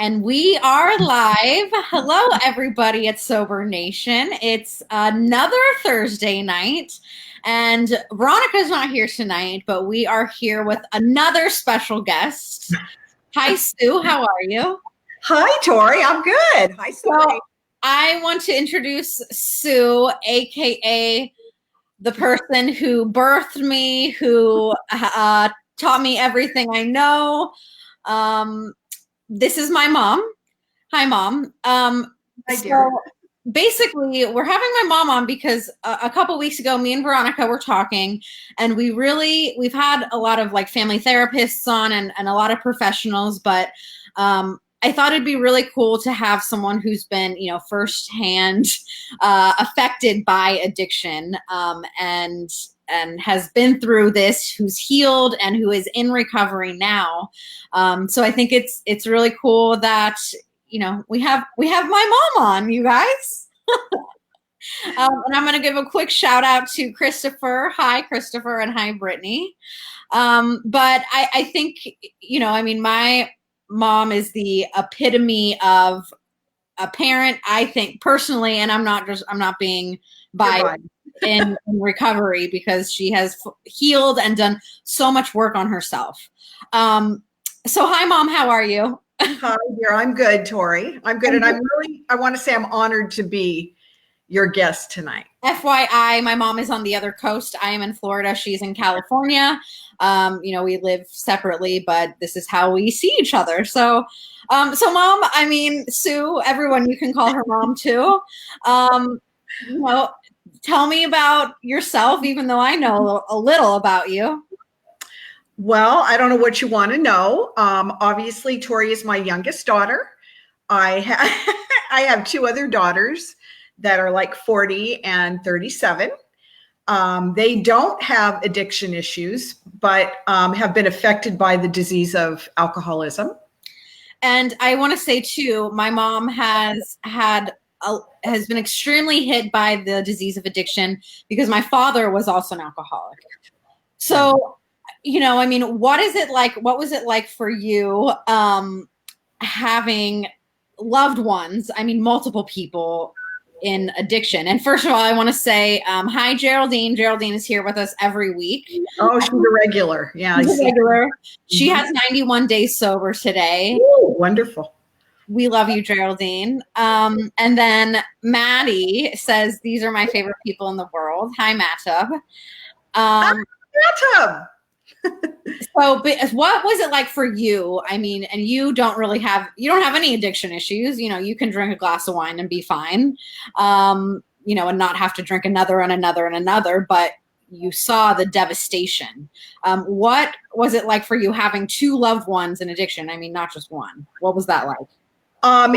And we are live. Hello, everybody at Sober Nation. It's another Thursday night, and Veronica's not here tonight, but we are here with another special guest. Hi, Sue. How are you? Hi, Tori. I'm good. Hi, Sue. Well, I want to introduce Sue, aka the person who birthed me, who taught me everything I know. This is my mom. Hi, Mom. Hi, dear. Basically, we're having my mom on because a couple weeks ago, me and Veronica were talking, and we've had a lot of like family therapists on and a lot of professionals, but I thought it'd be really cool to have someone who's been, firsthand affected by addiction and has been through this, who's healed and who is in recovery now. So I think it's really cool that we have my mom on, you guys. And I'm going to give a quick shout out to Christopher. Hi, Christopher, and hi, Brittany. But I think, my mom is the epitome of a parent, I think, personally, and I'm not being biased in recovery because she has healed and done so much work on herself. So hi, Mom, how are you? Hi, dear. I'm good, Tori. I'm good. And I want to say I'm honored to be your guest tonight. FYI, my mom is on the other coast. I am in Florida. She's in California. We live separately, but this is how we see each other. So Mom, Sue, everyone, you can call her Mom too. Tell me about yourself, even though I know a little about you. Well, I don't know what you want to know. Obviously, Tori is my youngest daughter. I have two other daughters that are like 40 and 37. They don't have addiction issues, but have been affected by the disease of alcoholism. And I want to say too, my mom has been extremely hit by the disease of addiction because my father was also an alcoholic. So, what is it like? What was it like for you having loved ones? I mean, multiple people in addiction. And first of all, I want to say hi, Geraldine. Geraldine is here with us every week. Oh, she's a regular. Yeah, she's a regular. She has 91 days sober today. Ooh, wonderful. We love you, Geraldine. And then Maddie says, these are my favorite people in the world. Hi, Matub. Hi, Matub. So, but what was it like for you? I mean, and you don't have any addiction issues. You can drink a glass of wine and be fine, and not have to drink another and another and another, but you saw the devastation. What was it like for you having two loved ones in addiction? I mean, not just one. What was that like?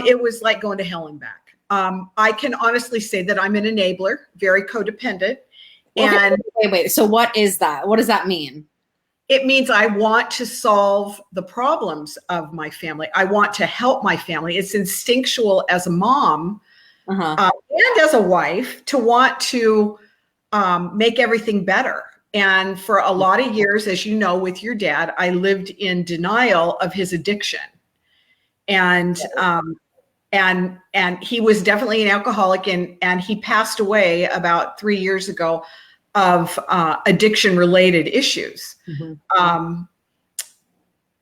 It was like going to hell and back. I can honestly say that I'm an enabler, very codependent. And wait. So what is that? What does that mean? It means I want to solve the problems of my family. I want to help my family. It's instinctual as a mom and as a wife to want to make everything better. And for a lot of years, as you know, with your dad, I lived in denial of his addiction. And he was definitely an alcoholic, and he passed away about 3 years ago of addiction-related issues. And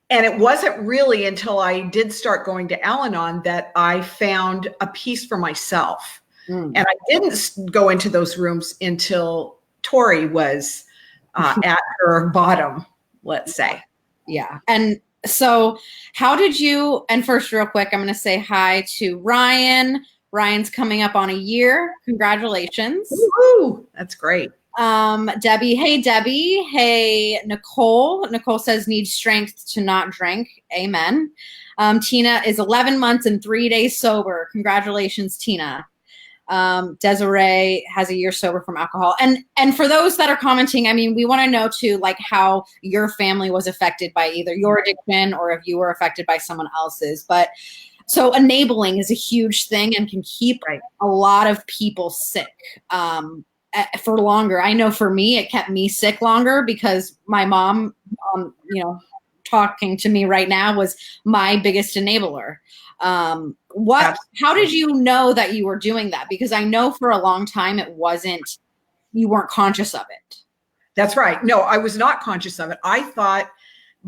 it wasn't really until I did start going to al-anon that I found a peace for myself. And I didn't go into those rooms until Tori was at her bottom, let's say. Yeah. And so how did you, and first real quick, I'm going to say hi to Ryan. Ryan's coming up on a year. Congratulations. Woo-hoo. That's great. Debbie. Hey, Debbie. Hey, Nicole. Nicole says needs strength to not drink. Amen. Tina is 11 months and 3 days sober. Congratulations, Tina. Desiree has a year sober from alcohol. And for those that are commenting, I mean, we want to know too, like how your family was affected by either your addiction or if you were affected by someone else's. But so enabling is a huge thing and can keep a lot of people sick. For longer. I know for me, it kept me sick longer because my mom, talking to me right now was my biggest enabler. How did you know that you were doing that? Because I know for a long time you weren't conscious of it. That's right. No, I was not conscious of it. I thought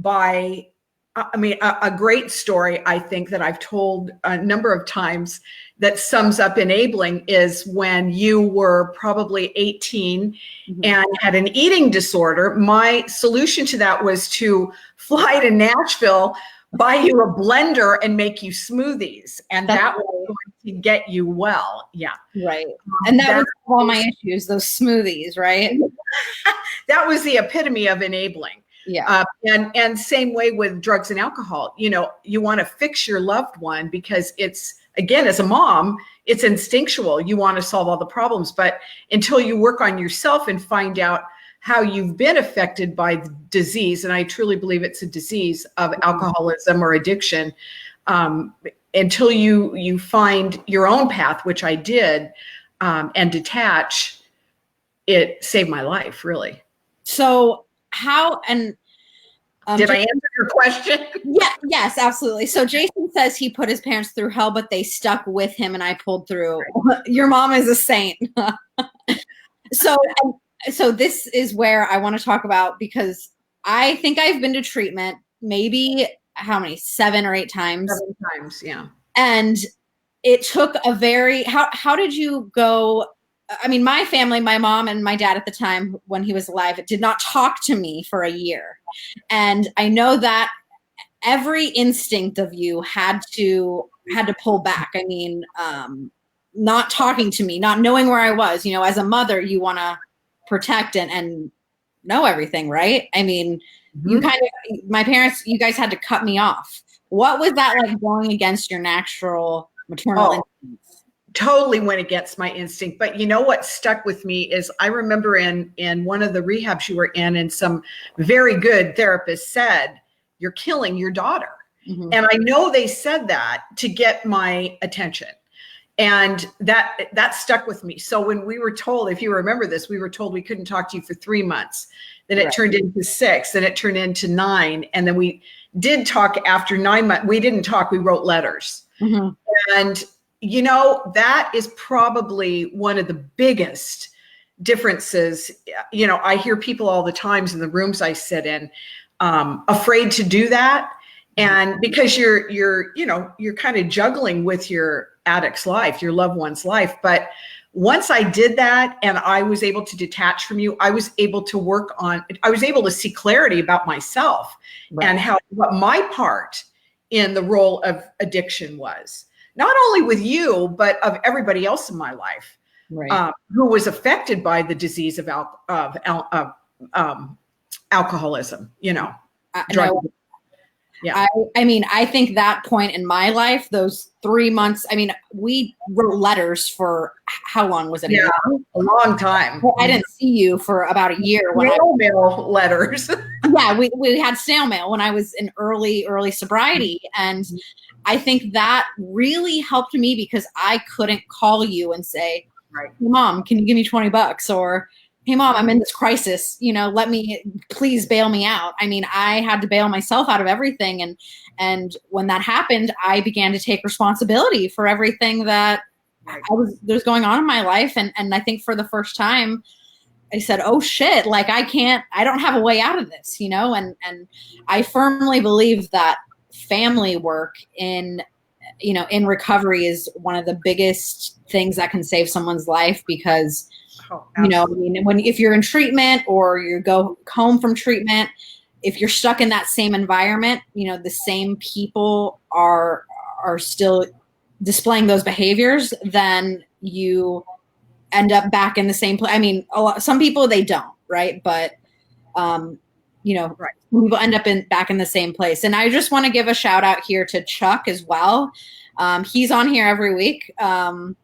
a great story, I think, that I've told a number of times that sums up enabling is when you were probably 18 and had an eating disorder. My solution to that was to fly to Nashville, buy you a blender and make you smoothies. And that was going to get you well. Yeah. Right. And that was all my issues, those smoothies, right? That was the epitome of enabling. Yeah. And same way with drugs and alcohol. You know, you want to fix your loved one because it's, again, as a mom, it's instinctual. You want to solve all the problems, but until you work on yourself and find out how you've been affected by the disease, and I truly believe it's a disease of alcoholism or addiction, until you find your own path, which I did, and detach, it saved my life, really. So how, and did I answer your question? Yeah, yes, absolutely. So Jason says he put his parents through hell, but they stuck with him, and I pulled through. Your mom is a saint. So this is where I want to talk about, because I think I've been to treatment maybe how many, 7 or 8 times? 7 times, yeah. And it took a very, how did you go? I mean, my family, my mom and my dad at the time when he was alive, did not talk to me for a year. And I know that every instinct of you had to pull back. I mean, not talking to me, not knowing where I was, you know, as a mother, you want to protect and know everything, right? I mean, you kind of, my parents, you guys had to cut me off. What was that like, going against your natural maternal instincts? Totally went against my instinct. But you know what stuck with me is I remember in one of the rehabs you were in, and some very good therapist said, "You're killing your daughter." And I know they said that to get my attention. And that stuck with me. So when we were told, if you remember this, we were told we couldn't talk to you for 3 months. Then it turned into 6, then it turned into 9. And then we did talk after 9 months. We didn't talk, we wrote letters. And you know, that is probably one of the biggest differences. You know, I hear people all the times in the rooms I sit in, afraid to do that. And because you're kind of juggling with your addict's life, your loved one's life. But once I did that and I was able to detach from you, I was able to see clarity about myself and what my part in the role of addiction was. Not only with you, but of everybody else in my life, who was affected by the disease of alcoholism, you know. Yeah. I mean, I think that point in my life, those 3 months, I mean, we wrote letters for how long was it? Yeah, a long time. Well, I didn't see you for about a year. Snail mail letters. Yeah, we had snail mail when I was in early sobriety. And I think that really helped me, because I couldn't call you and say, "Hey, Mom, can you give me $20?" Or, "Hey, Mom, I'm in this crisis, you know, please bail me out." I mean, I had to bail myself out of everything. And when that happened, I began to take responsibility for everything that was going on in my life. And I think for the first time, I said, "Oh shit, like I don't have a way out of this," you know? And I firmly believe that family work in recovery is one of the biggest things that can save someone's life, because you know, I mean, if you're in treatment or you go home from treatment, if you're stuck in that same environment, you know, the same people are still displaying those behaviors, then you end up back in the same place. I mean, some people, they don't, right? But, people end up back in the same place. And I just want to give a shout out here to Chuck as well. He's on here every week. And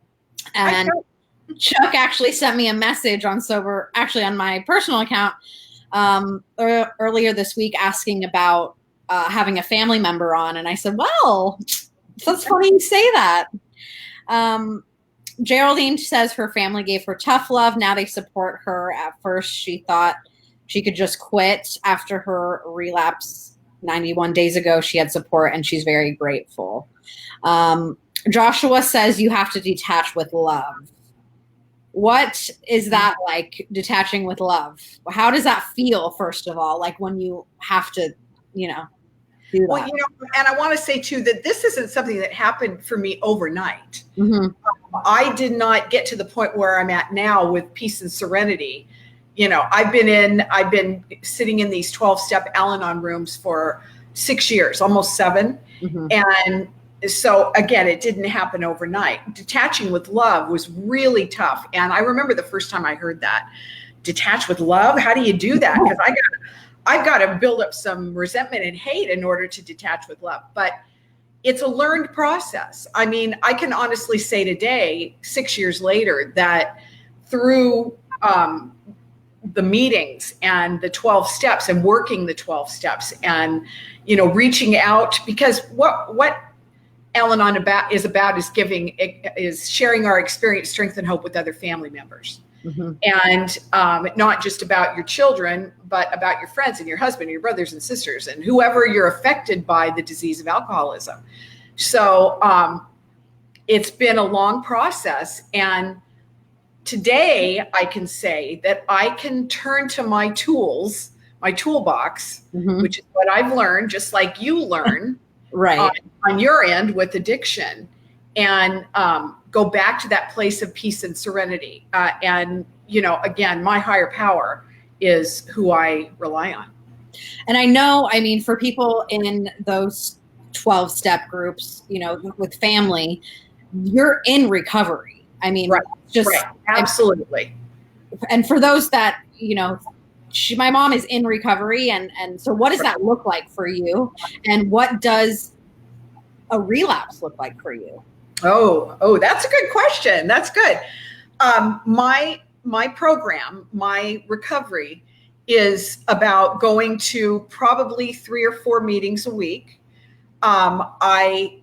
Chuck actually sent me a message on my personal account earlier this week, asking about having a family member on. And I said, "Well, that's funny you say that." Geraldine says her family gave her tough love. Now they support her. At first, she thought she could just quit after her relapse 91 days ago, she had support and she's very grateful. Joshua says you have to detach with love. What is that like, detaching with love? How does that feel, first of all, like when you have to, do that? Well, and I want to say too that this isn't something that happened for me overnight. Mm-hmm. I did not get to the point where I'm at now with peace and serenity. I've been sitting in these 12-step al-anon rooms for 6 years, almost 7. Mm-hmm. And so again, it didn't happen overnight. Detaching with love was really tough. And I remember the first time I heard that. Detach with love? How do you do that? Because I've got to build up some resentment and hate in order to detach with love. But it's a learned process. I mean, I can honestly say today, 6 years later, that through the meetings and the 12 steps and working the 12 steps and, reaching out, because what Al-Anon is sharing our experience, strength, and hope with other family members. Mm-hmm. And not just about your children, but about your friends and your husband, and your brothers and sisters, and whoever you're affected by the disease of alcoholism. So it's been a long process. And today I can say that I can turn to my tools, my toolbox, mm-hmm. which is what I've learned, just like you learn right on your end with addiction, and go back to that place of peace and serenity. And, again, my higher power is who I rely on. And I know, for people in those 12-step groups, with family, you're in recovery. Right. Absolutely. And for those that, my mom is in recovery. And so what does that look like for you? And what does a relapse look like for you? Oh, that's a good question. That's good. My program, my recovery, is about going to probably 3 or 4 meetings a week. I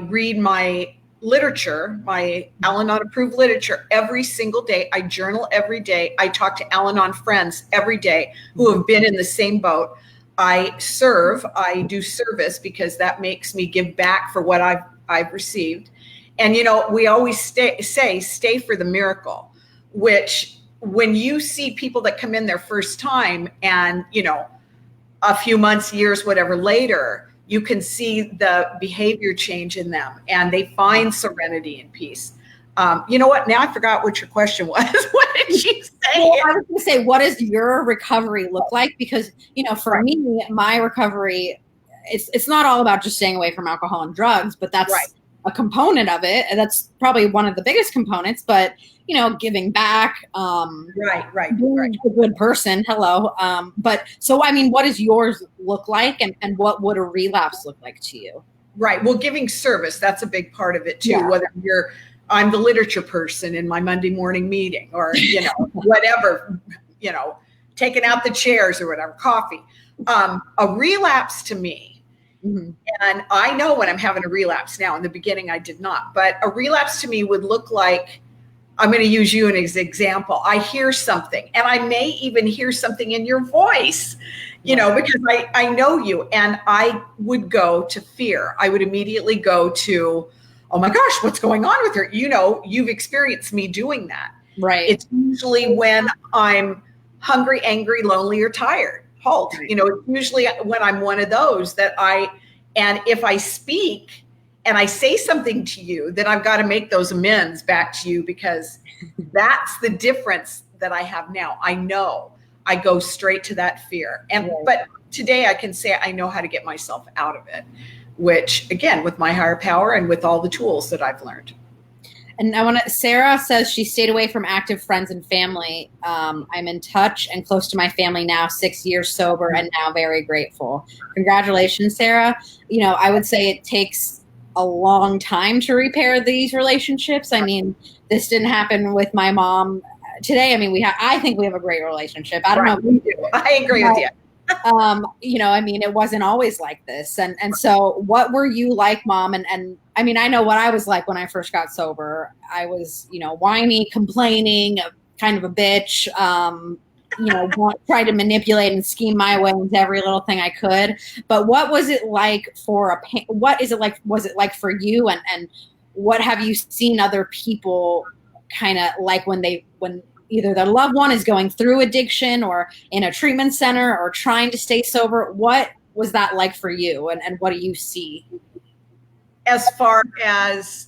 read my literature, my Al-Anon approved literature every single day. I journal every day. I talk to Al-Anon friends every day who have been in the same boat. I serve. I do service because that makes me give back for what I've received. And, we always stay for the miracle, which when you see people that come in their first time and, a few months, years, whatever later, you can see the behavior change in them and they find serenity and peace. You know what? Now I forgot what your question was. What did she say? Well, I was going to say, what does your recovery look like? Because, for me, my recovery, it's not all about just staying away from alcohol and drugs, but that's a component of it. And that's probably one of the biggest components, but, giving back, being a good person. Hello. But so, what does yours look like? And what would a relapse look like to you? Right. Well, giving service, that's a big part of it too. Yeah. Whether I'm the literature person in my Monday morning meeting or, whatever, taking out the chairs or whatever, coffee. A relapse to me, mm-hmm. and I know when I'm having a relapse now. In the beginning, I did not. But a relapse to me would look like, I'm going to use you as an example. I hear something, and I may even hear something in your voice, because I know you, and I would go to fear. I would immediately go to, oh my gosh, what's going on with her? You've experienced me doing that. Right. It's usually when I'm hungry, angry, lonely, or tired. Halt. Right. It's usually when I'm one of those and if I speak and I say something to you, then I've got to make those amends back to you, because that's the difference that I have now. I know I go straight to that fear. But today I can say I know how to get myself out of it, which again, with my higher power and with all the tools that I've learned. And Sarah says she stayed away from active friends and family. I'm in touch and close to my family now, 6 years sober, and now very grateful. Congratulations, Sarah. I would say it takes a long time to repair these relationships. This didn't happen with my mom today. I think we have a great relationship. I don't know. We do. I agree with you. It wasn't always like this. And so what were you like, Mom? And I know what I was like when I first got sober. I was, whiny, complaining, kind of a bitch. try to manipulate and scheme my way into every little thing I could. But what was it like what is it like? Was it like for you? And what have you seen other people kind of like when either their loved one is going through addiction or in a treatment center or trying to stay sober? What was that like for you? And what do you see? As far as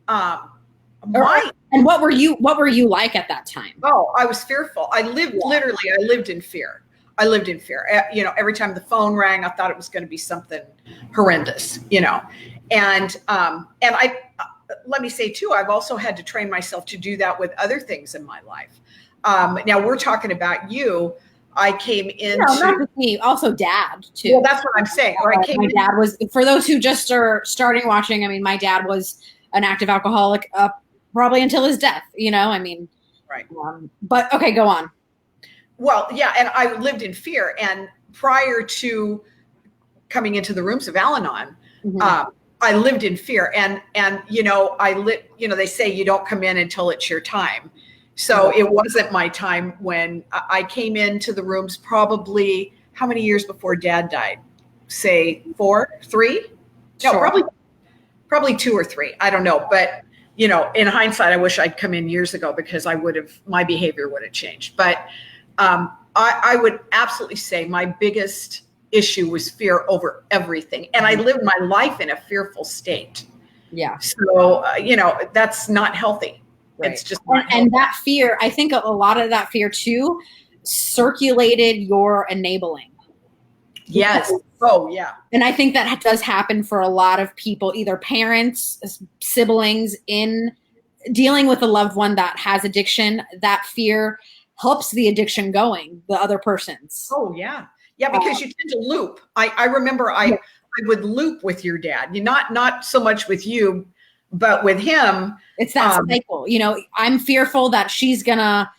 and what were you like at that time? Oh, I was fearful. I lived in fear. I lived in fear. Every time the phone rang, I thought it was going to be something horrendous, and I, let me say too, I've also had to train myself to do that with other things in my life. Now we're talking about you. I came into not just me, also Dad too. Well, that's what I'm saying. My dad was, for those who just are starting watching, I mean, my dad was an active alcoholic probably until his death, Right. But okay, go on. Well, yeah. And I lived in fear. And prior to coming into the rooms of Al-Anon, I lived in fear. And they say you don't come in until it's your time. So it wasn't my time when I came into the rooms probably how many years before Dad died? Say 4, 3? No, sure. Probably 2 or 3. I don't know. But, in hindsight, I wish I'd come in years ago because my behavior would have changed. But I would absolutely say my biggest issue was fear over everything. And I lived my life in a fearful state. Yeah. So, that's not healthy. Right. It's just and that fear, I think a lot of that fear too circulated your enabling. Yes. Oh, yeah. And I think that does happen for a lot of people, either parents, siblings, in dealing with a loved one that has addiction. That fear helps the addiction going, the other person's. Oh, yeah. Yeah, because you tend to loop. I remember I would loop with your dad. Not so much with you, but with him. It's that cycle. I'm fearful that she's gonna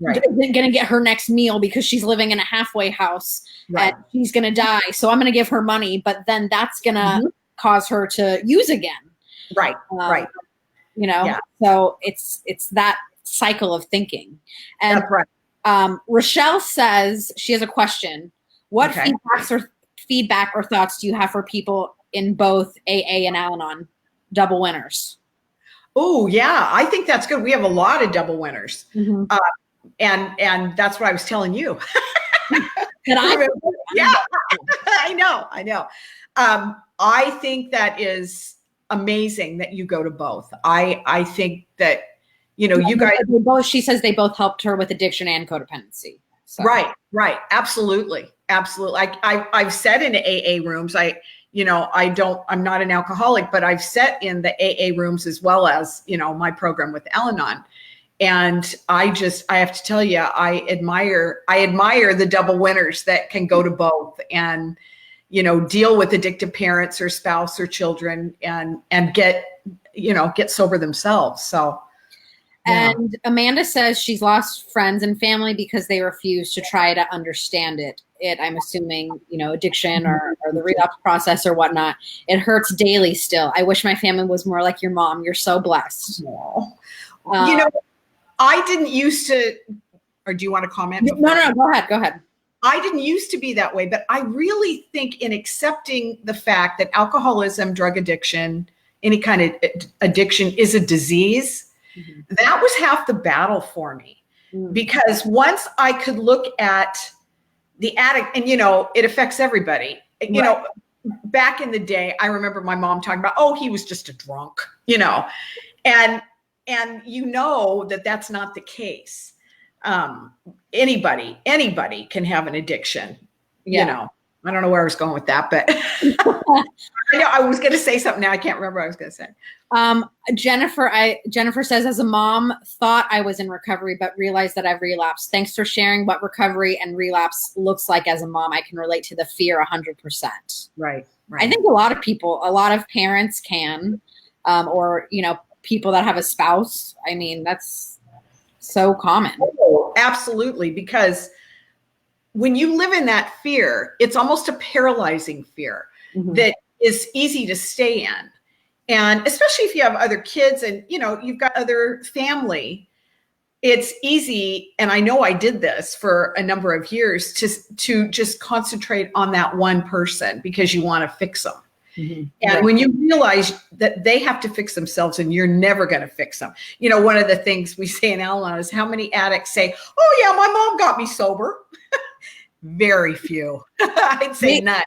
get her next meal because she's living in a halfway house and she's gonna die. So I'm gonna give her money, but then that's gonna cause her to use again. Right. So it's that cycle of thinking. And that's right. Rochelle says she has a question. What feedback or thoughts do you have for people in both AA and Al-Anon double winners? Oh, yeah. I think that's good. We have a lot of double winners. And that's what I was telling you. Yeah, I know. I think that is amazing that you go to both. I think that, you guys both, she says they both helped her with addiction and codependency. So. Right. Absolutely. I've said in AA rooms, I'm not an alcoholic, but I've sat in the AA rooms as well as, my program with Al-Anon. And I have to tell you, I admire the double winners that can go to both and, deal with addictive parents or spouse or children and get sober themselves. So. Yeah. And Amanda says she's lost friends and family because they refuse to try to understand it. I'm assuming, addiction or the relapse process or whatnot. It hurts daily still. I wish my family was more like your mom. You're so blessed. I didn't used to, or do you want to comment? No, go ahead. I didn't used to be that way, but I really think in accepting the fact that alcoholism, drug addiction, any kind of addiction is a disease, that was half the battle for me. Because once I could look at the addict, and it affects everybody. Back in the day, I remember my mom talking about, he was just a drunk, and that's not the case. Anybody can have an addiction. I don't know where I was going with that, but I know I was going to say something. Now I can't remember what I was going to say. Jennifer says, as a mom, thought I was in recovery, but realized that I've relapsed. Thanks for sharing what recovery and relapse looks like as a mom. I can relate to the fear 100%. Right. I think a lot of parents can, or, people that have a spouse. I mean, that's so common. Oh, absolutely. Because when you live in that fear, it's almost a paralyzing fear that is easy to stay in. And especially if you have other kids and, you've got other family, it's easy, and I know I did this for a number of years, to just concentrate on that one person because you want to fix them. And when you realize that they have to fix themselves and you're never going to fix them. You know, one of the things we say in Al-Anon is, how many addicts say, oh yeah, my mom got me sober? Very few. I'd say none.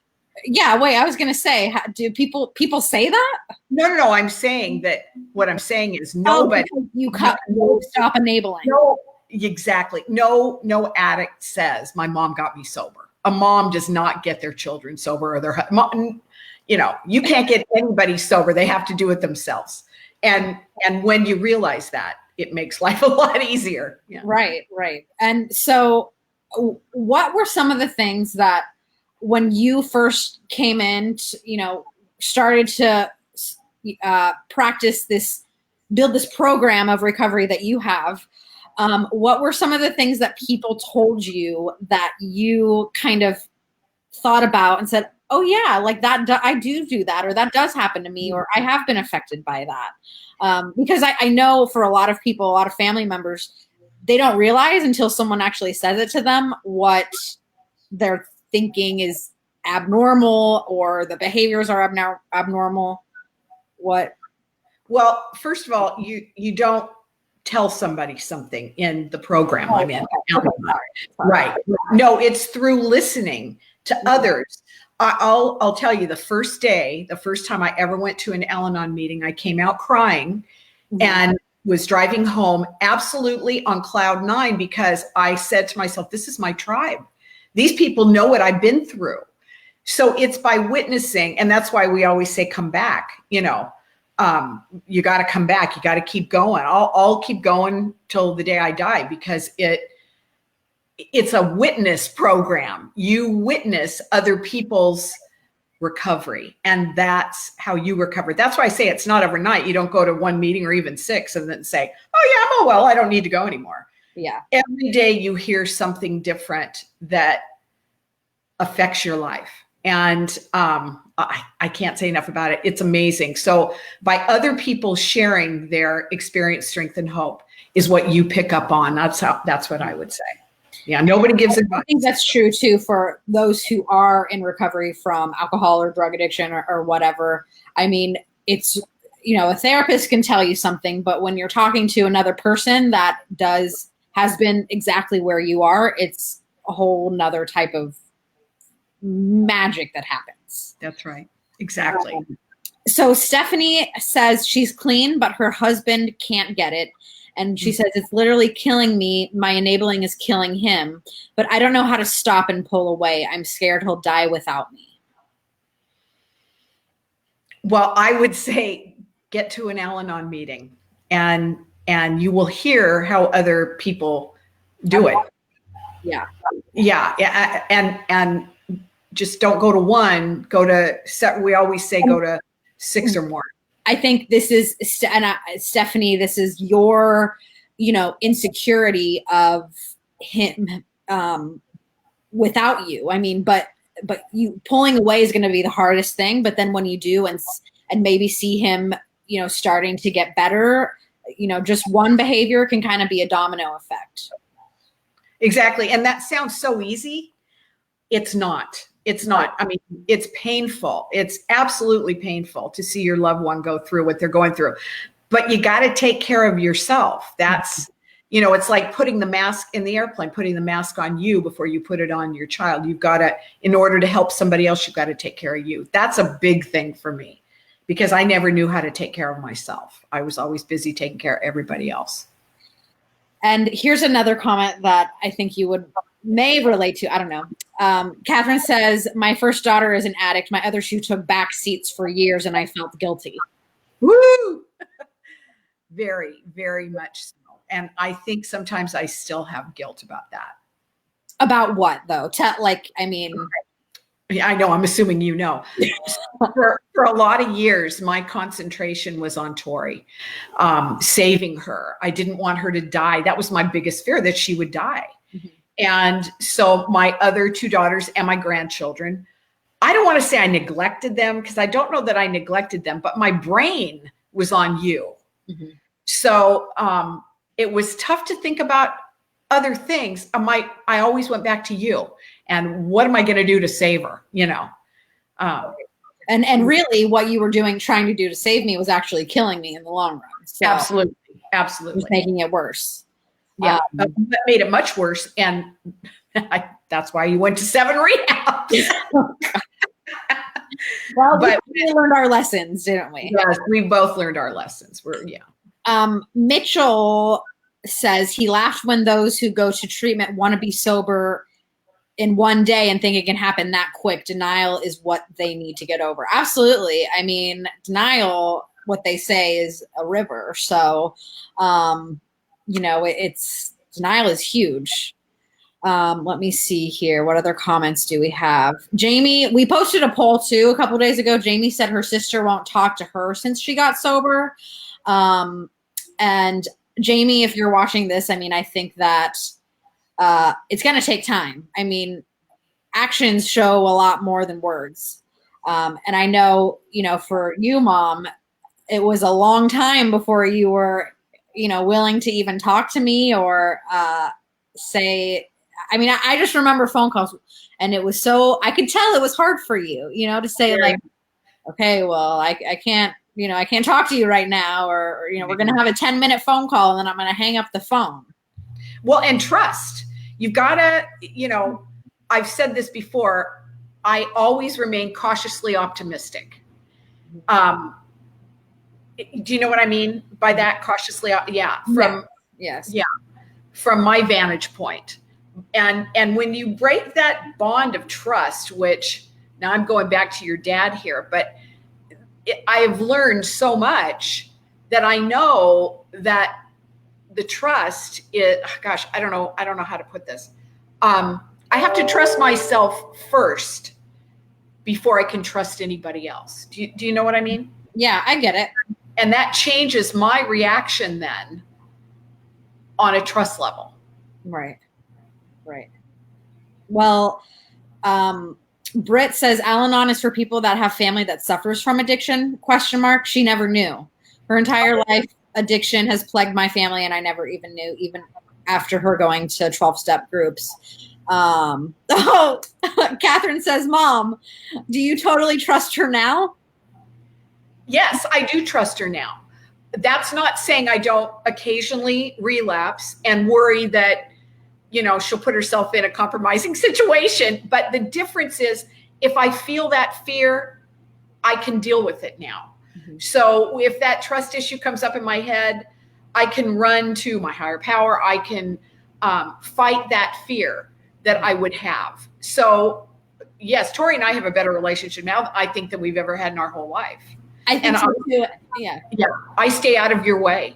Yeah, wait, I was going to say, do people say that? No. I'm saying that what I'm saying is nobody. You stop enabling. No, exactly. No addict says, my mom got me sober. A mom does not get their children sober, or their mom. You know, you can't get anybody sober. They have to do it themselves. And when you realize that, it makes life a lot easier. Yeah. Right. And so what were some of the things that when you first came in, started to practice this, build this program of recovery that you have, what were some of the things that people told you that you kind of thought about and said, oh yeah, like that, I do that, or that does happen to me, or I have been affected by that. Because I know for a lot of people, a lot of family members, they don't realize until someone actually says it to them what they're thinking is abnormal, or the behaviors are abnormal. What? Well, first of all, you don't tell somebody something in the program I'm in. Okay. Right. No, it's through listening to others. I'll tell you, the first time I ever went to an Al-Anon meeting, I came out crying and was driving home absolutely on cloud nine, because I said to myself, this is my tribe. These people know what I've been through. So it's by witnessing. And that's why we always say, come back, you got to come back. You got to keep going. I'll keep going till the day I die, because it's a witness program. You witness other people's recovery, and that's how you recover. That's why I say it's not overnight. You don't go to one meeting or even 6 and then say, oh yeah, I don't need to go anymore. Yeah. Every day you hear something different that affects your life. And I can't say enough about it. It's amazing. So by other people sharing their experience, strength, and hope is what you pick up on. That's what I would say. Yeah, nobody gives advice. I think that's true too for those who are in recovery from alcohol or drug addiction or whatever. I mean, it's, a therapist can tell you something, but when you're talking to another person that has been exactly where you are, it's a whole nother type of magic that happens. That's right. Exactly. So Stephanie says she's clean, but her husband can't get it. And she says, it's literally killing me. My enabling is killing him, but I don't know how to stop and pull away. I'm scared he'll die without me. Well, I would say get to an Al-Anon meeting and you will hear how other people do it. Yeah. Yeah. And just don't go to one, we always say go to 6 or more. I think this is, Stephanie, this is your, insecurity of him without you. I mean, but you pulling away is going to be the hardest thing. But then when you do and maybe see him, starting to get better, just one behavior can kind of be a domino effect. Exactly. And that sounds so easy. It's not. It's not. I mean, it's painful. It's absolutely painful to see your loved one go through what they're going through. But you got to take care of yourself. That's, it's like putting the mask in the airplane, putting the mask on you before you put it on your child. You've got to, in order to help somebody else, you've got to take care of you. That's a big thing for me, because I never knew how to take care of myself. I was always busy taking care of everybody else. And here's another comment that I think you may relate to. I don't know. Kathryn says, my first daughter is an addict. My other two took back seats for years and I felt guilty. Woo! Very, very much so. And I think sometimes I still have guilt about that. About what though? I know, I'm assuming for a lot of years, my concentration was on Tori, saving her. I didn't want her to die. That was my biggest fear, that she would die. Mm-hmm. And so my other 2 daughters and my grandchildren, I don't want to say I neglected them, because I don't know that I neglected them, but my brain was on you. Mm-hmm. So it was tough to think about other things. I always went back to you and what am I going to do to save her? And really what you were doing, trying to do to save me was actually killing me in the long run. So absolutely. Just making it worse. Yeah. That made it much worse. And that's why you went to 7 rehabs. Well, we learned our lessons, didn't we? Yes, we both learned our lessons. Mitchell says he laughed when those who go to treatment want to be sober in one day and think it can happen that quick. Denial is what they need to get over. Absolutely. I mean, denial, what they say, is a river. So, it's denial is huge. Let me see here. What other comments do we have? Jamie, we posted a poll too a couple days ago. Jamie said her sister won't talk to her since she got sober. And Jamie, if you're watching this, I mean, I think that it's going to take time. I mean, actions show a lot more than words. And I know, for you, Mom, it was a long time before you were, willing to even talk to me or say, I mean, I just remember phone calls, and it was I could tell it was hard for you, to say like, okay, well, I can't, I can't talk to you right now, or we're going to have a 10-minute phone call and then I'm going to hang up the phone. Well, and trust. You've got to, I've said this before, I always remain cautiously optimistic. Do you know what I mean by that? Cautiously? Yeah. Yes. Yeah. From my vantage point. And when you break that bond of trust, which now I'm going back to your dad here, but I have learned so much that I know that the trust is, gosh, I don't know how to put this. I have to trust myself first before I can trust anybody else. Do you know what I mean? Yeah, I get it. And that changes my reaction then on a trust level. Right. Well, Britt says al-anon is for people that have family that suffers from addiction, ? She never knew. Her entire life, addiction has plagued my family, and I never even knew, even after her going to 12-step groups. Kathryn says, Mom, do you totally trust her now? Yes, I do trust her now. That's not saying I don't occasionally relapse and worry that, she'll put herself in a compromising situation. But the difference is, if I feel that fear, I can deal with it now. Mm-hmm. So if that trust issue comes up in my head, I can run to my higher power. I can fight that fear that I would have. So yes, Tori and I have a better relationship now, I think, than we've ever had in our whole life. I think so too. Yeah. I stay out of your way,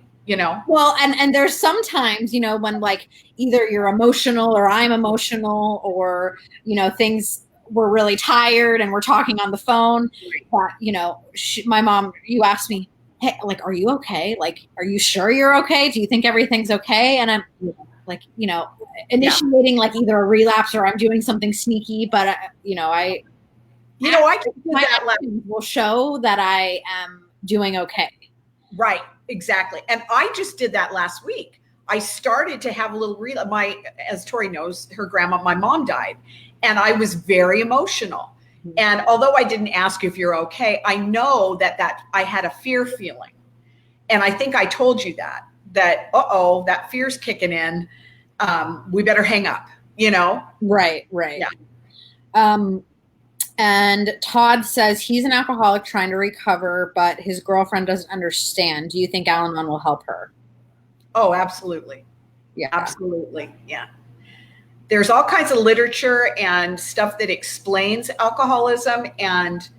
Well, and there's sometimes, when like either you're emotional or I'm emotional, or, things, we're really tired and we're talking on the phone. But, my mom, you asked me, hey, like, are you okay? Like, are you sure you're okay? Do you think everything's okay? And I'm like, initiating like either a relapse or I'm doing something sneaky, but I just did that will show that I am doing okay. Right, exactly. And I just did that last week. I started to have a little as Tori knows, my mom died, and I was very emotional. Mm-hmm. And although I didn't ask you if you're okay, I know that I had a fear feeling. And I think I told you that that fear's kicking in. We better hang up, Right. Yeah. And Todd says he's an alcoholic trying to recover, but his girlfriend doesn't understand. Do you think al-anon will help her? Oh, absolutely. Yeah. Absolutely. Yeah. There's all kinds of literature and stuff that explains alcoholism, and,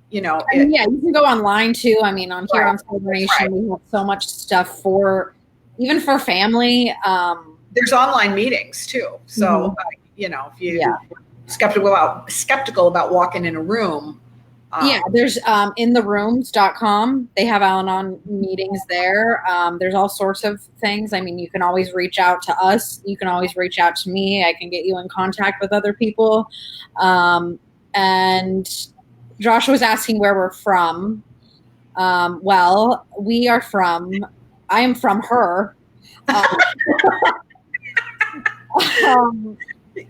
you can go online too. I mean, here on Sober Nation, we have so much stuff even for family. There's online meetings too. So, if you skeptical about walking in a room. There's intherooms.com. They have al-anon meetings there. There's all sorts of things. I mean, you can always reach out to us. You can always reach out to me. I can get you in contact with other people. And Josh was asking where we're from. Well, I am from her.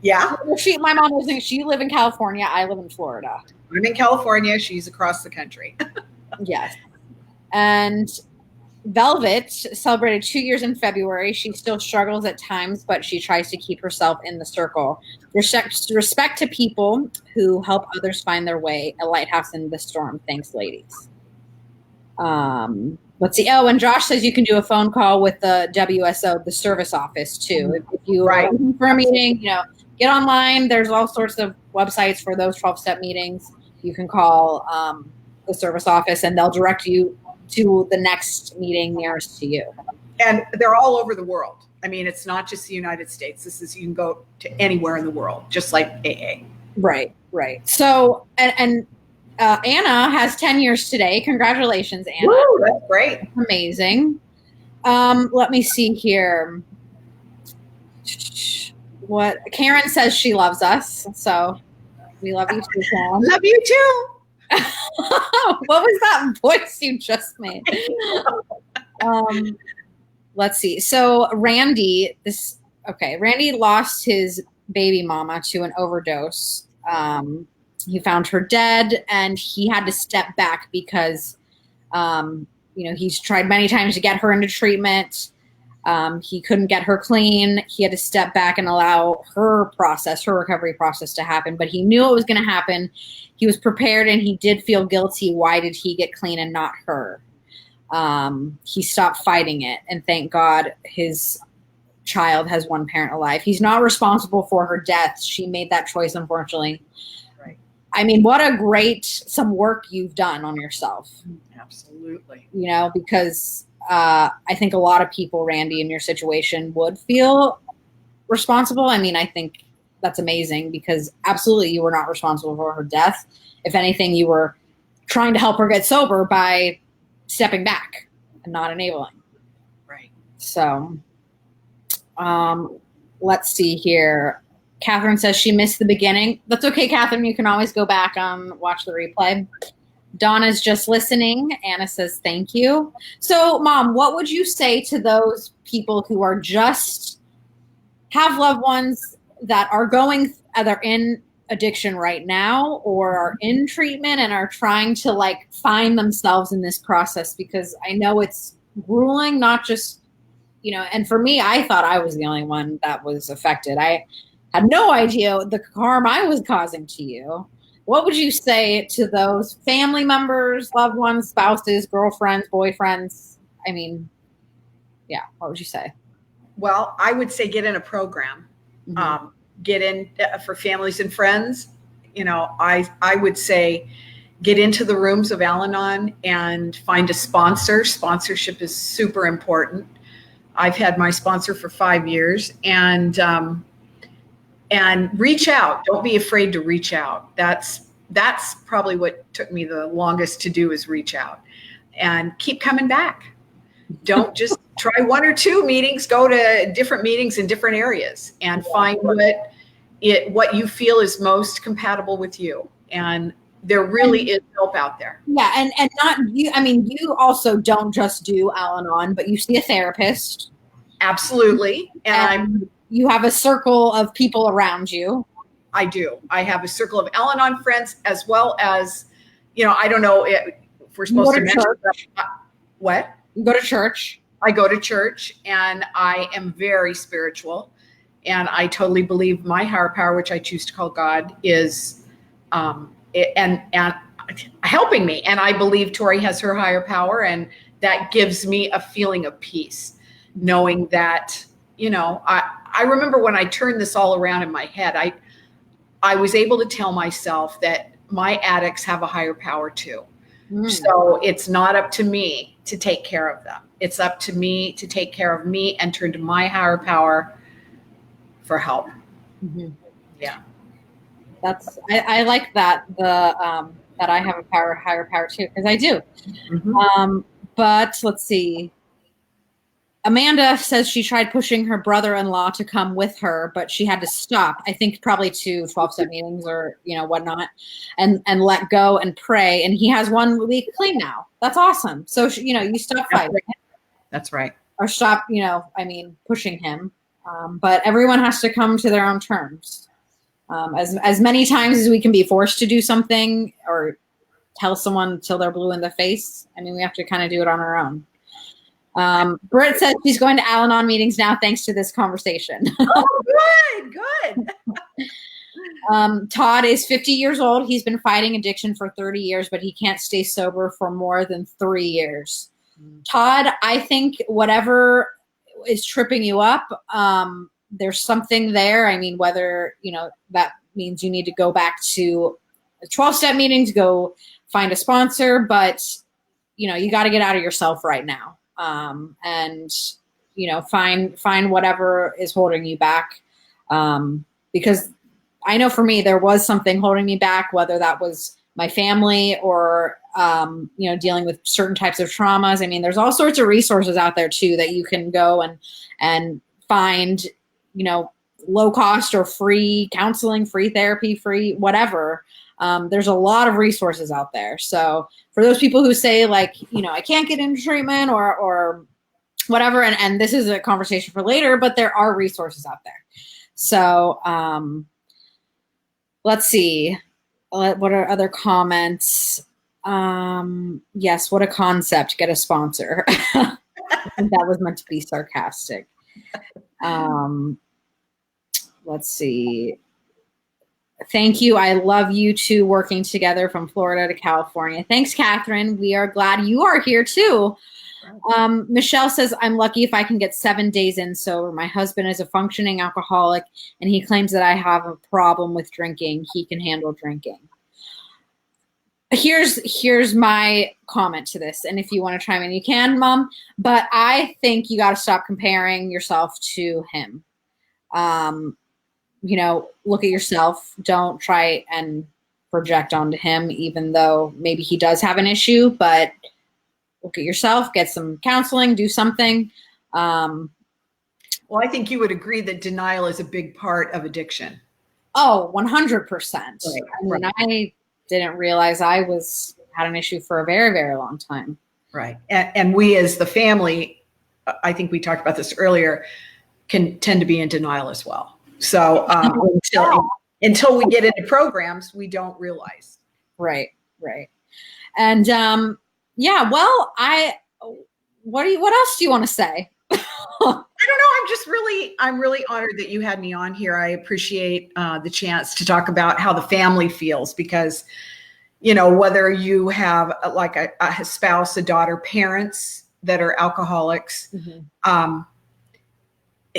Yeah. My mom was in, she live in California. I live in Florida. I'm in California. She's across the country. Yes. And Velvet celebrated 2 years in February. She still struggles at times, but she tries to keep herself in the circle. Respect to people who help others find their way. A lighthouse in the storm. Thanks, ladies. Let's see. Oh, and Josh says you can do a phone call with the WSO, the service office, too. If you are looking for a meeting, get online. There's all sorts of websites for those 12-step meetings. You can call the service office, and they'll direct you to the next meeting nearest to you. And they're all over the world. I mean, it's not just the United States. You can go to anywhere in the world, just like AA. Right. So, and Anna has 10 years today. Congratulations, Anna. Woo, that's great. That's amazing. Let me see here. What Karen says, she loves us. So we love you too, Karen. Love you too. What was that voice you just made? Let's see. So Randy lost his baby mama to an overdose. He found her dead, and he had to step back because, he's tried many times to get her into treatment. He couldn't get her clean. He had to step back and allow her recovery process to happen. But he knew it was going to happen. He was prepared, and he did feel guilty. Why did he get clean and not her? He stopped fighting it, and thank God his child has one parent alive. He's not responsible for her death. She made that choice, unfortunately. Right. I mean, what some work you've done on yourself. Absolutely. Because I think a lot of people, Randy, in your situation would feel responsible. I mean, I think that's amazing because absolutely you were not responsible for her death. If anything, you were trying to help her get sober by stepping back and not enabling. Right. So, let's see here. Kathryn says she missed the beginning. That's okay, Kathryn. You can always go back and watch the replay. Donna's just listening. Anna says thank you. So, Mom, what would you say to those people who are have loved ones that are either in addiction right now or are in treatment and are trying to find themselves in this process? Because I know it's grueling, not just, and for me, I thought I was the only one that was affected. I had no idea the harm I was causing to you. What would you say to those family members, loved ones, spouses, girlfriends, boyfriends? I mean, yeah, what would you say? Well, I would say get in a program. Mm-hmm. Get in for families and friends. I would say get into the rooms of al-anon and find a sponsor. Sponsorship is super important. I've had my sponsor for 5 years, and reach out. Don't be afraid to reach out. That's probably what took me the longest to do, is reach out and keep coming back. Don't just try 1 or 2 meetings, go to different meetings in different areas and find what you feel is most compatible with you. And there really is help out there. Yeah. And not you. I mean, you also don't just do al-anon, but you see a therapist. Absolutely. And you have a circle of people around you. I do. I have a circle of al-anon friends, as well as, I don't know if we're supposed to mention what? You go to church. I go to church, and I am very spiritual, and I totally believe my higher power, which I choose to call God, is and helping me. And I believe Tori has her higher power, and that gives me a feeling of peace, knowing that, I remember when I turned this all around in my head, I was able to tell myself that my addicts have a higher power too. Mm. So it's not up to me to take care of them. It's up to me to take care of me and turn to my higher power for help. Mm-hmm. Yeah. I like that, that I have a higher power too, because I do. Mm-hmm. But let's see. Amanda says she tried pushing her brother-in-law to come with her, but she had to stop. I think probably to 12-step meetings or whatnot, and let go and pray. And he has 1 week clean now. That's awesome. So you stop fighting. That's right. or stop, pushing him. But everyone has to come to their own terms. As many times as we can be forced to do something or tell someone till they're blue in the face, we have to kind of do it on our own. Britt says she's going to al-anon meetings now thanks to this conversation. Oh, good. Todd is 50 years old. He's been fighting addiction for 30 years, but he can't stay sober for more than 3 years. Todd, I think whatever is tripping you up, there's something there. Whether, that means you need to go back to a 12-step meeting to go find a sponsor, but, you got to get out of yourself right now. And, find whatever is holding you back. Because I know for me, there was something holding me back, whether that was my family or, dealing with certain types of traumas. There's all sorts of resources out there too, that you can go and find, low cost or free counseling, free therapy, free whatever. There's a lot of resources out there. So for those people who say like, I can't get into treatment or whatever, and this is a conversation for later, but there are resources out there. So, let's see. What are other comments? Yes, what a concept. Get a sponsor. I think that was meant to be sarcastic. Let's see. Thank you. I love you two working together from Florida to California. Thanks, Kathryn. We are glad you are here too. Michelle says, I'm lucky if I can get 7 days in sober. My husband is a functioning alcoholic, and he claims that I have a problem with drinking. He can handle drinking. Here's my comment to this, and if you want to chime in, you can, Mom. But I think you got to stop comparing yourself to him. Look at yourself. Don't try and project onto him, even though maybe he does have an issue, but look at yourself, get some counseling, do something. Well, I think you would agree that denial is a big part of addiction. Oh, 100%. Right. I didn't realize I had an issue for a very, very long time. Right. And we as the family, I think we talked about this earlier, can tend to be in denial as well. So until we get into programs, we don't realize. Right. And yeah, well, what else do you want to say? I don't know. I'm really honored that you had me on here. I appreciate the chance to talk about how the family feels, because, whether you have like a spouse, a daughter, parents that are alcoholics,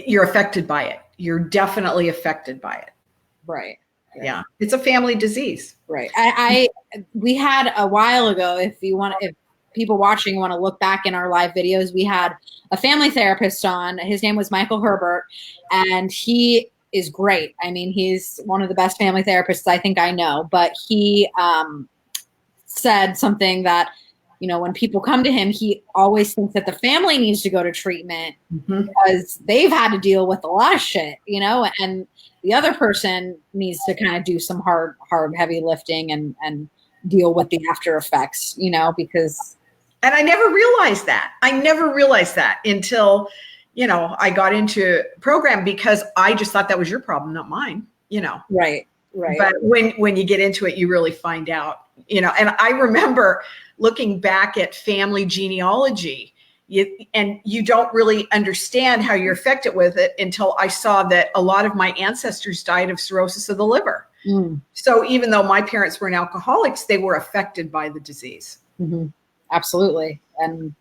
you're affected by it. You're definitely affected by it. Right. Yeah. It's a family disease. Right. We had a while ago, if people watching want to look back in our live videos, we had a family therapist on. His name was Michael Herbert, and he is great. He's one of the best family therapists I think I know, but he said something that, when people come to him, he always thinks that the family needs to go to treatment because they've had to deal with a lot of shit, and the other person needs to kind of do some hard, heavy lifting and deal with the after effects, because. And I never realized that. Until, I got into program, because I just thought that was your problem, not mine, Right. But when you get into it, you really find out, and I remember looking back at family genealogy, and you don't really understand how you're affected with it until I saw that a lot of my ancestors died of cirrhosis of the liver. So even though my parents weren't alcoholics, they were affected by the disease. Absolutely. And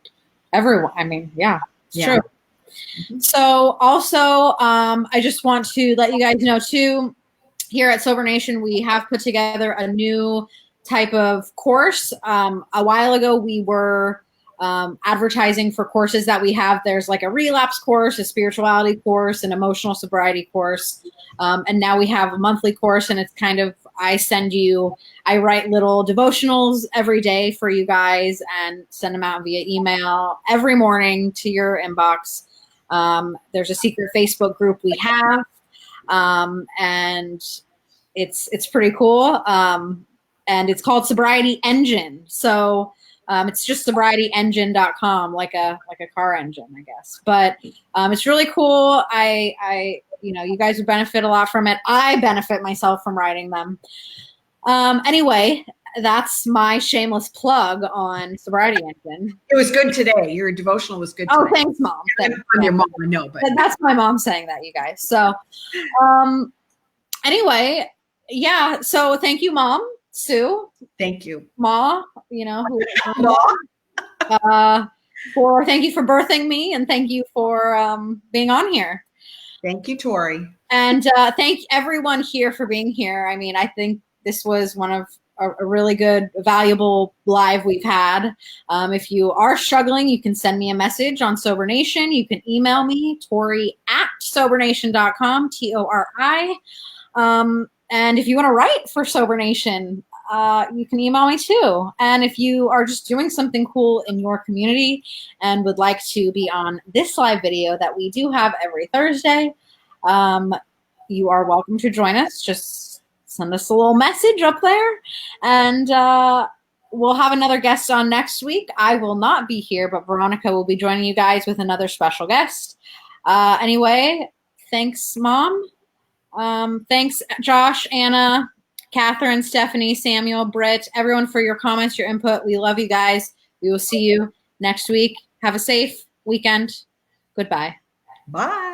everyone, yeah, it's true. So also, I just want to let you guys know too, here at Sober Nation, we have put together a new type of course. A while ago, we were advertising for courses that we have. There's like a relapse course, a spirituality course, an emotional sobriety course. And now we have a monthly course, and it's kind of, I write little devotionals every day for you guys and send them out via email every morning to your inbox. There's a secret Facebook group we have, and it's pretty cool. And it's called Sobriety Engine. So It's just sobrietyengine.com, like a car engine, I guess. But it's really cool. You guys would benefit a lot from it. I benefit myself from writing them. Anyway, that's my shameless plug on Sobriety Engine. It was good today. Your devotional was good today. Oh, thanks, Mom. Thanks. I'm your mom, I know, but that's my mom saying that, you guys. So, anyway, yeah. So thank you, Mom, Sue. Thank you, Ma. Thank you for birthing me, and thank you for being on here. Thank you, Tori. And thank everyone here for being here. I mean, I think this was one of a really good, valuable live we've had. If you are struggling, you can send me a message on Sober Nation. You can email me, Tori@sobernation.com, TORI. And if you want to write for Sober Nation, you can email me too. And if you are just doing something cool in your community and would like to be on this live video that we do have every Thursday, you are welcome to join us. Just send us a little message up there, and we'll have another guest on next week. I will not be here, but Veronica will be joining you guys with another special guest. Anyway, thanks, Mom. Thanks, Josh, Anna, Kathryn, Stephanie, Samuel, Britt, everyone for your comments, your input. We love you guys. We will see you next week. Have a safe weekend. Goodbye. Bye.